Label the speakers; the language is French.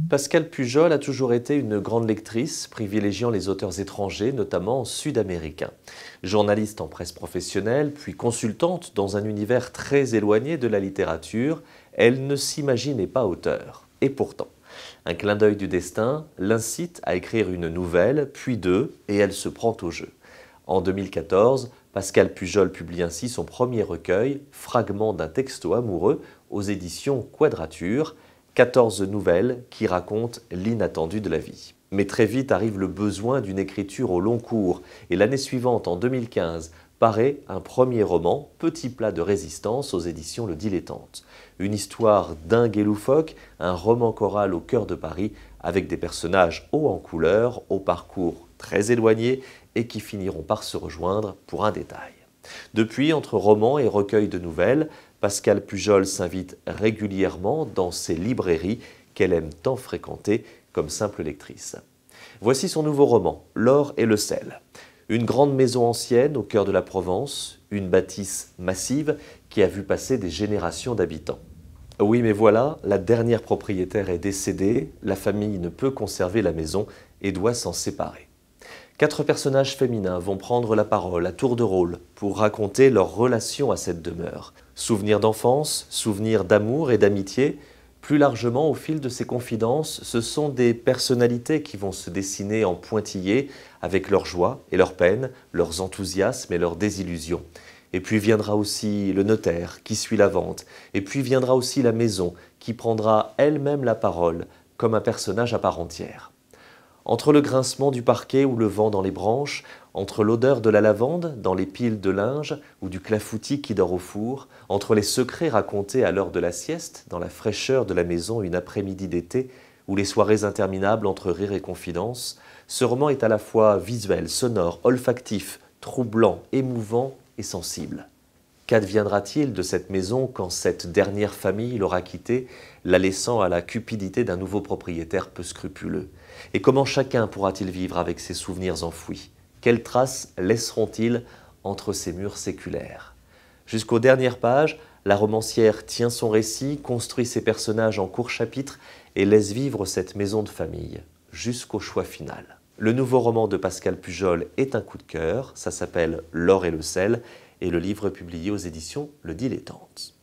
Speaker 1: Pascale Pujol a toujours été une grande lectrice, privilégiant les auteurs étrangers, notamment sud-américains. Journaliste en presse professionnelle, puis consultante dans un univers très éloigné de la littérature, elle ne s'imaginait pas auteure. Et pourtant, un clin d'œil du destin l'incite à écrire une nouvelle, puis deux, et elle se prend au jeu. En 2014, Pascale Pujol publie ainsi son premier recueil, Fragments d'un texto amoureux, aux éditions Quadrature, 14 nouvelles qui racontent l'inattendu de la vie. Mais très vite arrive le besoin d'une écriture au long cours, et l'année suivante, en 2015, paraît un premier roman, Petit plat de résistance, aux éditions Le Dilettante. Une histoire dingue et loufoque, un roman choral au cœur de Paris, avec des personnages hauts en couleur, au parcours très éloigné, et qui finiront par se rejoindre pour un détail. Depuis, entre romans et recueils de nouvelles, Pascale Pujol s'invite régulièrement dans ses librairies qu'elle aime tant fréquenter comme simple lectrice. Voici son nouveau roman, L'or et le sel. Une grande maison ancienne au cœur de la Provence, une bâtisse massive qui a vu passer des générations d'habitants. Oui, mais voilà, la dernière propriétaire est décédée, la famille ne peut conserver la maison et doit s'en séparer. 4 personnages féminins vont prendre la parole à tour de rôle pour raconter leur relation à cette demeure. Souvenirs d'enfance, souvenirs d'amour et d'amitié. Plus largement, au fil de ces confidences, ce sont des personnalités qui vont se dessiner en pointillés avec leurs joies et leurs peines, leurs enthousiasmes et leurs désillusions. Et puis viendra aussi le notaire qui suit la vente. Et puis viendra aussi la maison qui prendra elle-même la parole comme un personnage à part entière. Entre le grincement du parquet ou le vent dans les branches, entre l'odeur de la lavande dans les piles de linge ou du clafoutis qui dort au four, entre les secrets racontés à l'heure de la sieste, dans la fraîcheur de la maison une après-midi d'été, ou les soirées interminables entre rire et confidence, ce roman est à la fois visuel, sonore, olfactif, troublant, émouvant et sensible. Qu'adviendra-t-il de cette maison quand cette dernière famille l'aura quittée, la laissant à la cupidité d'un nouveau propriétaire peu scrupuleux? Et comment chacun pourra-t-il vivre avec ses souvenirs enfouis? Quelles traces laisseront-ils entre ces murs séculaires? Jusqu'aux dernières pages, la romancière tient son récit, construit ses personnages en courts chapitres et laisse vivre cette maison de famille, jusqu'au choix final. Le nouveau roman de Pascale Pujol est un coup de cœur, ça s'appelle L'or et le sel, et le livre est publié aux éditions Le Dilettante.